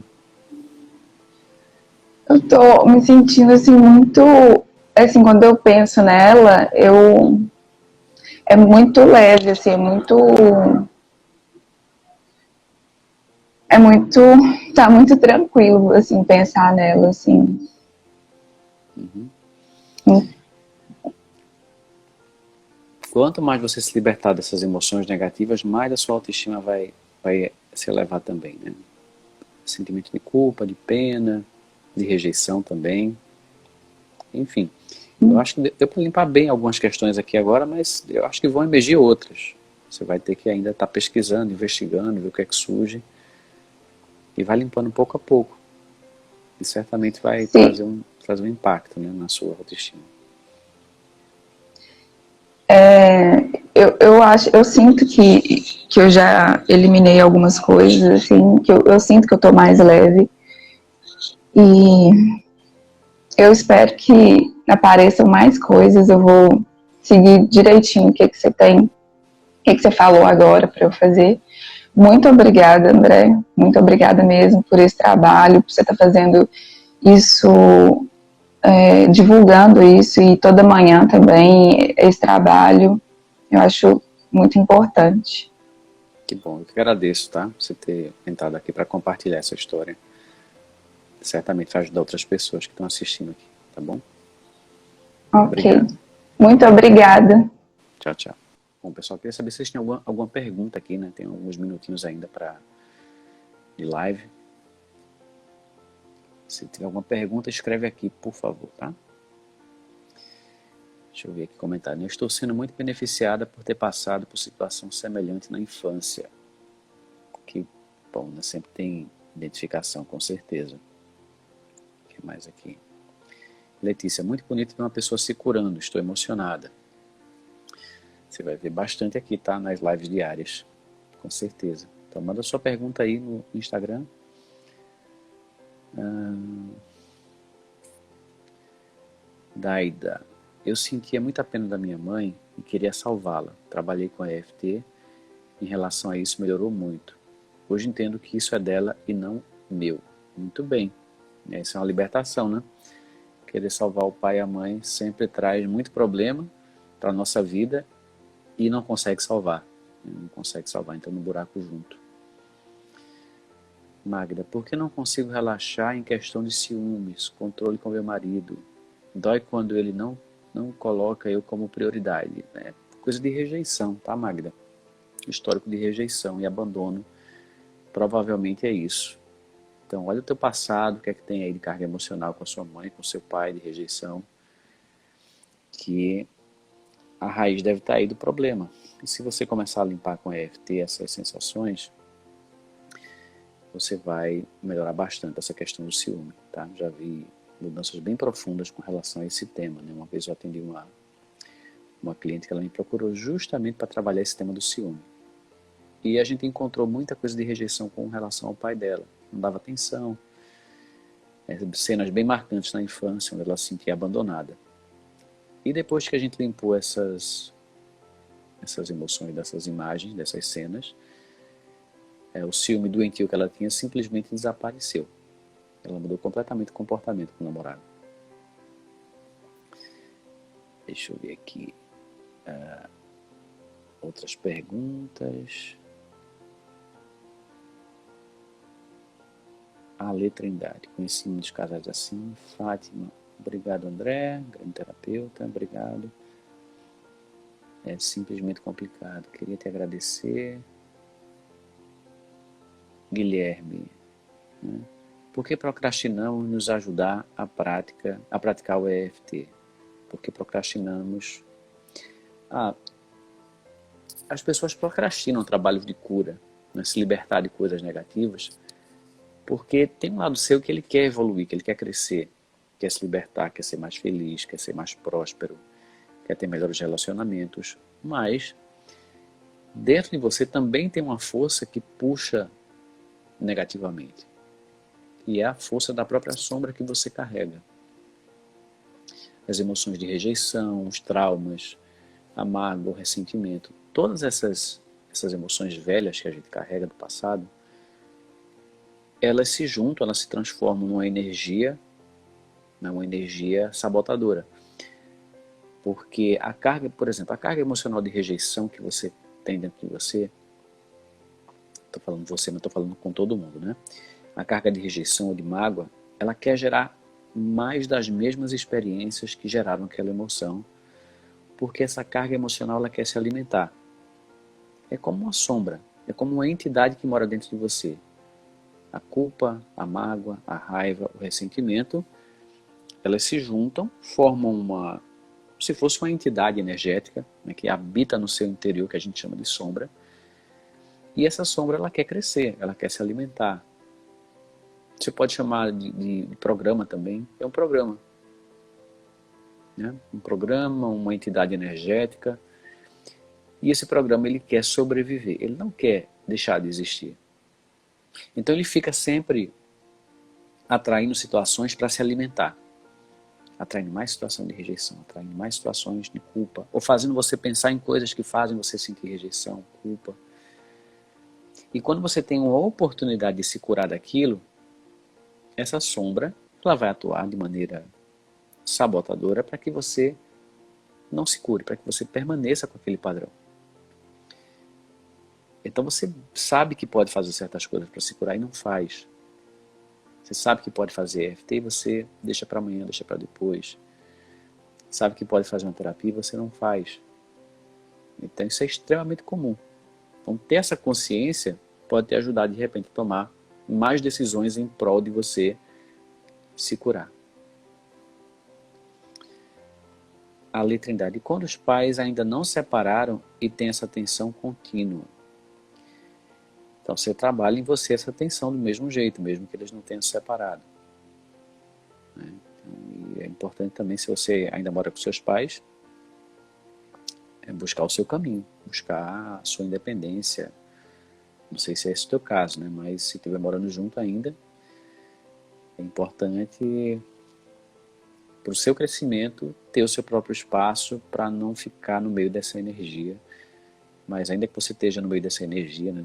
Eu tô me sentindo assim muito, assim, quando eu penso nela, é muito leve, assim, tá muito tranquilo, assim, pensar nela, assim. Uhum. Hum. Quanto mais você se libertar dessas emoções negativas, mais a sua autoestima vai se elevar também, né? Sentimento de culpa, de pena, de rejeição também. Enfim, eu acho que deu para limpar bem algumas questões aqui agora, mas eu acho que vão emergir outras. Você vai ter que ainda estar pesquisando, investigando, ver o que é que surge, e vai limpando pouco a pouco. E certamente vai Sim. trazer um impacto, né, na sua autoestima. Eu sinto que eu já eliminei algumas coisas, assim, que eu sinto que eu tô mais leve. E eu espero que apareçam mais coisas. Eu vou seguir direitinho o que você tem, o que você falou agora para eu fazer. Muito obrigada, André. Muito obrigada mesmo por esse trabalho, por você estar fazendo isso, divulgando isso, e toda manhã também esse trabalho. Eu acho muito importante. Que bom, eu que agradeço, tá? Você ter entrado aqui para compartilhar essa história. Certamente vai ajudar outras pessoas que estão assistindo aqui, tá bom? Ok. Obrigado. Muito obrigada. Tchau, tchau. Bom, pessoal, queria saber se vocês têm alguma pergunta aqui, né? Tem alguns minutinhos ainda de live. Se tiver alguma pergunta, escreve aqui, por favor, tá? Deixa eu ver aqui comentário. Eu estou sendo muito beneficiada por ter passado por situação semelhante na infância. Que bom, né? Sempre tem identificação, com certeza. O que mais aqui? Letícia, muito bonito ver uma pessoa se curando. Estou emocionada. Você vai ver bastante aqui, tá? Nas lives diárias. Com certeza. Então manda sua pergunta aí no Instagram. Daida. Eu sentia muita pena da minha mãe e queria salvá-la. Trabalhei com a EFT. Em relação a isso, melhorou muito. Hoje entendo que isso é dela e não meu. Muito bem. Isso é uma libertação, né? Querer salvar o pai e a mãe sempre traz muito problema para a nossa vida e não consegue salvar. Não consegue salvar, então no buraco junto. Magda, por que não consigo relaxar em questão de ciúmes, controle com meu marido? Dói quando ele não coloca eu como prioridade. É coisa de rejeição, tá, Magda? Histórico de rejeição e abandono provavelmente é isso. Então, olha o teu passado, o que é que tem aí de carga emocional com a sua mãe, com seu pai, de rejeição, que a raiz deve estar aí do problema. E se você começar a limpar com EFT essas sensações, você vai melhorar bastante essa questão do ciúme, tá? Já vi mudanças bem profundas com relação a esse tema, né? Uma vez eu atendi uma cliente que ela me procurou justamente para trabalhar esse tema do ciúme. E a gente encontrou muita coisa de rejeição com relação ao pai dela. Não dava atenção. Cenas bem marcantes na infância, onde ela se sentia abandonada. E depois que a gente limpou essas emoções, dessas imagens, dessas cenas, o ciúme doentio que ela tinha simplesmente desapareceu. Ela mudou completamente o comportamento com o namorado. Deixa eu ver aqui. Outras perguntas. Ale Trindade. Conheci muitos casais assim. Fátima. Obrigado, André. Grande terapeuta. Obrigado. É simplesmente complicado. Queria te agradecer. Guilherme. Né? Por que procrastinamos nos ajudar a praticar o EFT? Por que procrastinamos? As pessoas procrastinam trabalhos de cura, né? Se libertar de coisas negativas, porque tem um lado seu que ele quer evoluir, que ele quer crescer, quer se libertar, quer ser mais feliz, quer ser mais próspero, quer ter melhores relacionamentos, mas dentro de você também tem uma força que puxa negativamente. E é a força da própria sombra que você carrega. As emoções de rejeição, os traumas, a mágoa, o ressentimento, todas essas emoções velhas que a gente carrega do passado, elas se juntam, elas se transformam numa energia, uma energia sabotadora. Porque a carga, por exemplo, a carga emocional de rejeição que você tem dentro de você, estou falando de você, mas estou falando com todo mundo, né? A carga de rejeição ou de mágoa, ela quer gerar mais das mesmas experiências que geraram aquela emoção, porque essa carga emocional ela quer se alimentar. É como uma sombra, é como uma entidade que mora dentro de você. A culpa, a mágoa, a raiva, o ressentimento, elas se juntam, formam se fosse uma entidade energética, né, que habita no seu interior, que a gente chama de sombra, e essa sombra ela quer crescer, ela quer se alimentar. Você pode chamar de programa também, é um programa. Né? Um programa, uma entidade energética, e esse programa ele quer sobreviver, ele não quer deixar de existir. Então ele fica sempre atraindo situações para se alimentar. Atraindo mais situação de rejeição, atraindo mais situações de culpa, ou fazendo você pensar em coisas que fazem você sentir rejeição, culpa. E quando você tem uma oportunidade de se curar daquilo, essa sombra ela vai atuar de maneira sabotadora para que você não se cure, para que você permaneça com aquele padrão. Então você sabe que pode fazer certas coisas para se curar e não faz. Você sabe que pode fazer EFT e você deixa para amanhã, deixa para depois. Sabe que pode fazer uma terapia e você não faz. Então isso é extremamente comum. Então ter essa consciência pode te ajudar de repente a tomar mais decisões em prol de você se curar. A letra Trindade. Quando os pais ainda não se separaram e têm essa tensão contínua. Então você trabalha em você essa tensão do mesmo jeito, mesmo que eles não tenham se separado. Né? Então, é importante também, se você ainda mora com seus pais, buscar o seu caminho, buscar a sua independência. Não sei se é esse o teu caso, né? Mas se estiver morando junto ainda, é importante para o seu crescimento ter o seu próprio espaço para não ficar no meio dessa energia. Mas ainda que você esteja no meio dessa energia, né,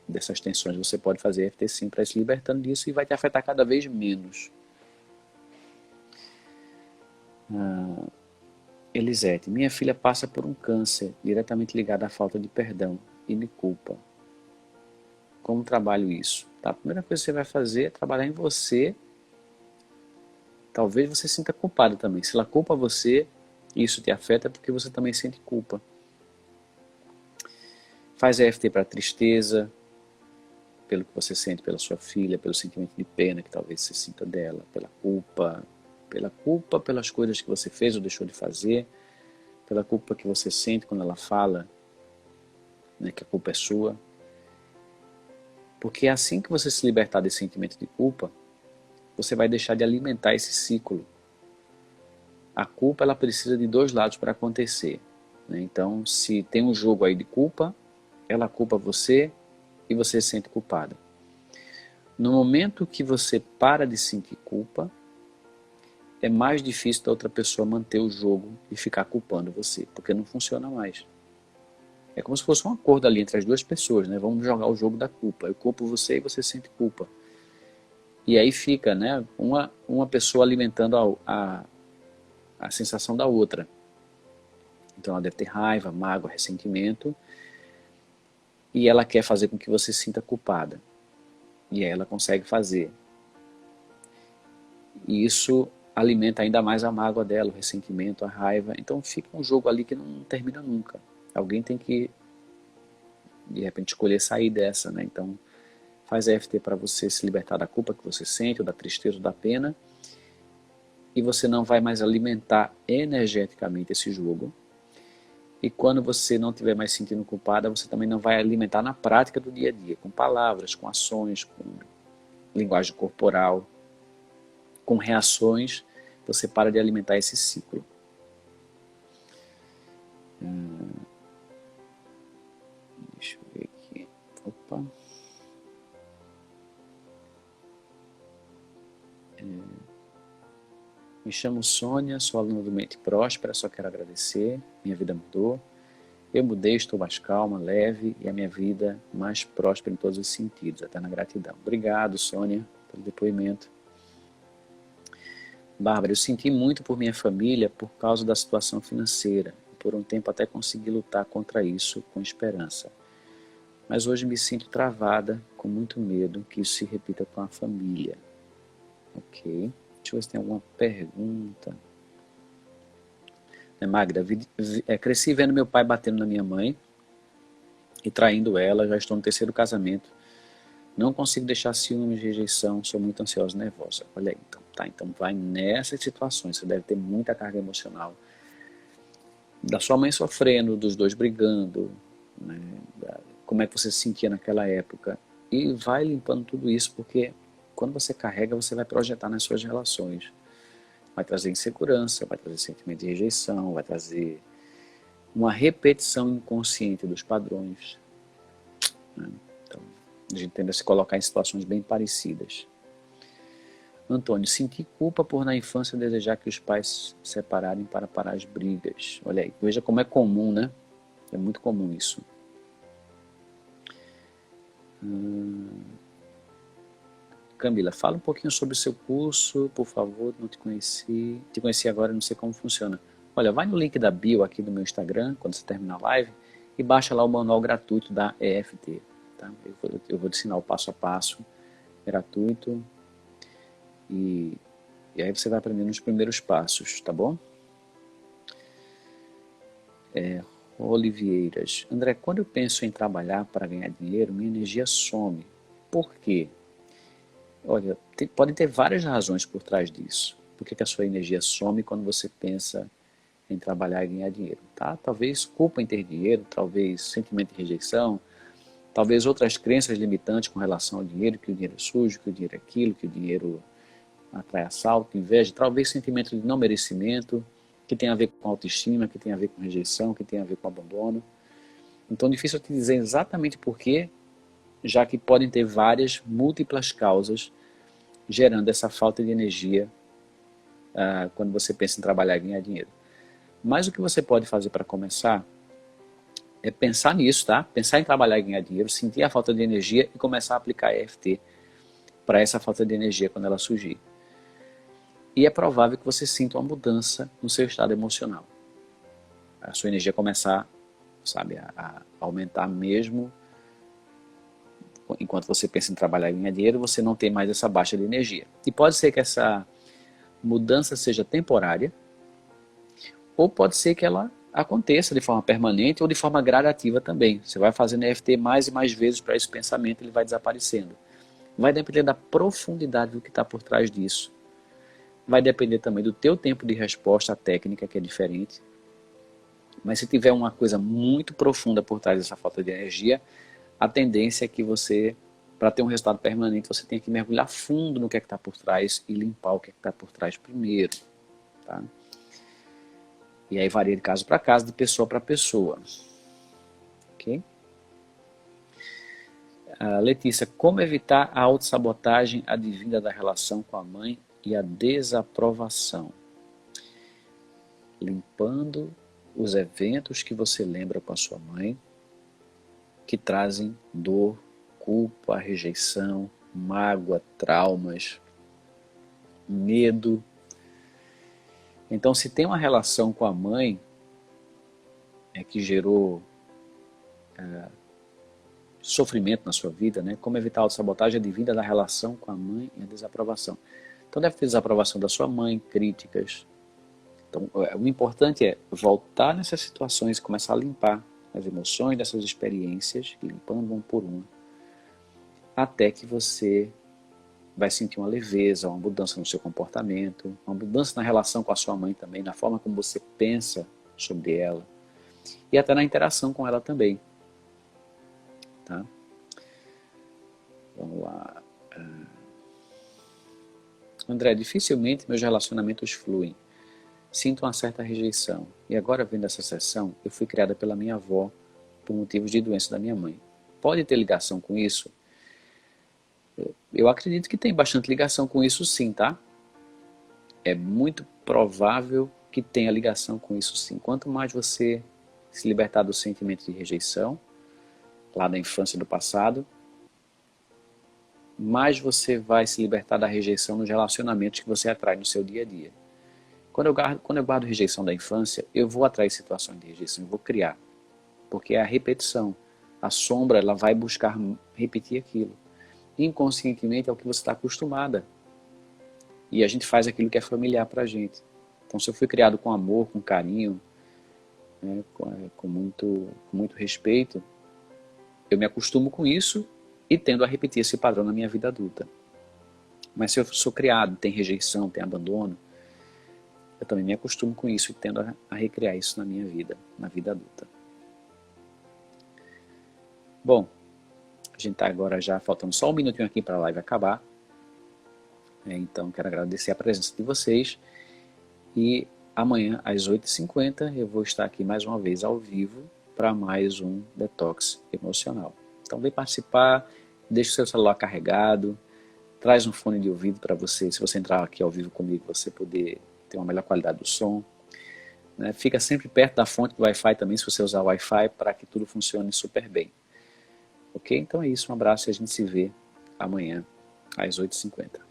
dessas tensões, você pode fazer EFT sim para ir se libertando disso e vai te afetar cada vez menos. Elisete, minha filha passa por um câncer diretamente ligado à falta de perdão e me culpa. Como trabalho isso? Tá? A primeira coisa que você vai fazer é trabalhar em você. Talvez você sinta culpado também. Se ela culpa você, isso te afeta porque você também sente culpa. Faz EFT para tristeza, pelo que você sente pela sua filha, pelo sentimento de pena que talvez você sinta dela, pela culpa pelas coisas que você fez ou deixou de fazer, pela culpa que você sente quando ela fala, né, que a culpa é sua. Porque é assim que você se libertar desse sentimento de culpa, você vai deixar de alimentar esse ciclo. A culpa, ela precisa de dois lados para acontecer, né? Então, se tem um jogo aí de culpa, ela culpa você e você se sente culpada. No momento que você para de sentir culpa, é mais difícil da outra pessoa manter o jogo e ficar culpando você, porque não funciona mais. É como se fosse um acordo ali entre as duas pessoas, né? Vamos jogar o jogo da culpa. Eu culpo você e você sente culpa. E aí fica, né, uma pessoa alimentando a sensação da outra. Então ela deve ter raiva, mágoa, ressentimento, e ela quer fazer com que você se sinta culpada. E aí ela consegue fazer. E isso alimenta ainda mais a mágoa dela, o ressentimento, a raiva. Então fica um jogo ali que não termina nunca. Alguém tem que, de repente, escolher sair dessa, né? Então faz EFT para você se libertar da culpa que você sente, ou da tristeza, ou da pena. E você não vai mais alimentar energeticamente esse jogo. E quando você não estiver mais se sentindo culpada, você também não vai alimentar na prática do dia a dia, com palavras, com ações, com linguagem corporal, com reações. Você para de alimentar esse ciclo. Deixa eu ver aqui. Opa. Me chamo Sônia, sou aluna do Mente Próspera, só quero agradecer. Minha vida mudou. Eu mudei, estou mais calma, leve e a minha vida mais próspera em todos os sentidos, até na gratidão. Obrigado, Sônia, pelo depoimento. Bárbara, eu senti muito por minha família por causa da situação financeira. Por um tempo até consegui lutar contra isso com esperança. Mas hoje me sinto travada, com muito medo que isso se repita com a família. Ok. Deixa eu ver se tem alguma pergunta. Magda, cresci vendo meu pai batendo na minha mãe e traindo ela, já estou no terceiro casamento. Não consigo deixar ciúmes, rejeição, sou muito ansiosa e nervosa. Olha aí, então, tá, então vai nessas situações, você deve ter muita carga emocional. Da sua mãe sofrendo, dos dois brigando, né, como é que você se sentia naquela época. E vai limpando tudo isso, porque quando você carrega, você vai projetar nas suas relações. Vai trazer insegurança, vai trazer sentimento de rejeição, vai trazer uma repetição inconsciente dos padrões. Né? Então, a gente tende a se colocar em situações bem parecidas. Antônio, senti culpa por na infância desejar que os pais se separarem para parar as brigas. Olha aí, veja como é comum, né? É muito comum isso. Camila, fala um pouquinho sobre o seu curso, por favor, não te conheci. Te conheci agora, não sei como funciona. Olha, vai no link da bio aqui do meu Instagram, quando você terminar a live, e baixa lá o manual gratuito da EFT. Tá? Eu vou te ensinar o passo a passo, gratuito, e aí você vai aprendendo os primeiros passos, tá bom? Olivieiras. André, quando eu penso em trabalhar para ganhar dinheiro, minha energia some. Por quê? Olha, podem ter várias razões por trás disso. Por que a sua energia some quando você pensa em trabalhar e ganhar dinheiro? Tá? Talvez culpa em ter dinheiro, talvez sentimento de rejeição, talvez outras crenças limitantes com relação ao dinheiro, que o dinheiro é sujo, que o dinheiro é aquilo, que o dinheiro atrai assalto, inveja, talvez sentimento de não merecimento, que tem a ver com autoestima, que tem a ver com rejeição, que tem a ver com abandono. Então, difícil eu te dizer exatamente por quê, já que podem ter várias, múltiplas causas gerando essa falta de energia quando você pensa em trabalhar e ganhar dinheiro. Mas o que você pode fazer para começar é pensar nisso, tá? Pensar em trabalhar e ganhar dinheiro, sentir a falta de energia e começar a aplicar EFT para essa falta de energia quando ela surgir. E é provável que você sinta uma mudança no seu estado emocional. A sua energia começar, sabe, a aumentar mesmo. Enquanto você pensa em trabalhar e ganhar dinheiro, você não tem mais essa baixa de energia. E pode ser que essa mudança seja temporária, ou pode ser que ela aconteça de forma permanente ou de forma gradativa também. Você vai fazendo EFT mais e mais vezes para esse pensamento, ele vai desaparecendo. Vai depender da profundidade do que está por trás disso. Vai depender também do teu tempo de resposta à técnica, que é diferente. Mas se tiver uma coisa muito profunda por trás dessa falta de energia, a tendência é que você para ter um resultado permanente, você tem que mergulhar fundo no que é que está por trás e limpar o que é que está por trás primeiro. Tá? E aí varia de caso para caso, de pessoa para pessoa. Ok? Letícia, como evitar a autossabotagem advinda da relação com a mãe e a desaprovação? Limpando os eventos que você lembra com a sua mãe, que trazem dor, culpa, rejeição, mágoa, traumas, medo. Então, se tem uma relação com a mãe que gerou sofrimento na sua vida, né? Como evitar a autossabotagem advinda da relação com a mãe e a desaprovação. Então, deve ter desaprovação da sua mãe, críticas. Então, o importante é voltar nessas situações e começar a limpar as emoções dessas experiências, limpando uma por uma, até que você vai sentir uma leveza, uma mudança no seu comportamento, uma mudança na relação com a sua mãe também, na forma como você pensa sobre ela, e até na interação com ela também. Tá? Vamos lá. André, dificilmente meus relacionamentos fluem. Sinto uma certa rejeição. E agora, vendo essa sessão, eu fui criada pela minha avó por motivos de doença da minha mãe. Pode ter ligação com isso? Eu acredito que tem bastante ligação com isso sim, tá? É muito provável que tenha ligação com isso sim. Quanto mais você se libertar do sentimento de rejeição, lá da infância do passado, mais você vai se libertar da rejeição nos relacionamentos que você atrai no seu dia a dia. Quando eu guardo rejeição da infância, eu vou atrair situações de rejeição, eu vou criar. Porque é a repetição. A sombra, ela vai buscar repetir aquilo. Inconscientemente é o que você está acostumada. E a gente faz aquilo que é familiar para a gente. Então, se eu fui criado com amor, com carinho, né, com muito respeito, eu me acostumo com isso e tendo a repetir esse padrão na minha vida adulta. Mas se eu sou criado, tem rejeição, tem abandono, eu também me acostumo com isso e tendo a recriar isso na minha vida, na vida adulta. Bom, a gente está agora já faltando só um minutinho aqui para a live acabar. Então, quero agradecer a presença de vocês. E amanhã, às 8h50, eu vou estar aqui mais uma vez ao vivo para mais um Detox Emocional. Então, vem participar, deixa o seu celular carregado, traz um fone de ouvido para você, se você entrar aqui ao vivo comigo, você poder ter uma melhor qualidade do som. Né? Fica sempre perto da fonte do Wi-Fi também, se você usar o Wi-Fi, para que tudo funcione super bem. Ok? Então é isso, um abraço e a gente se vê amanhã às 8h50.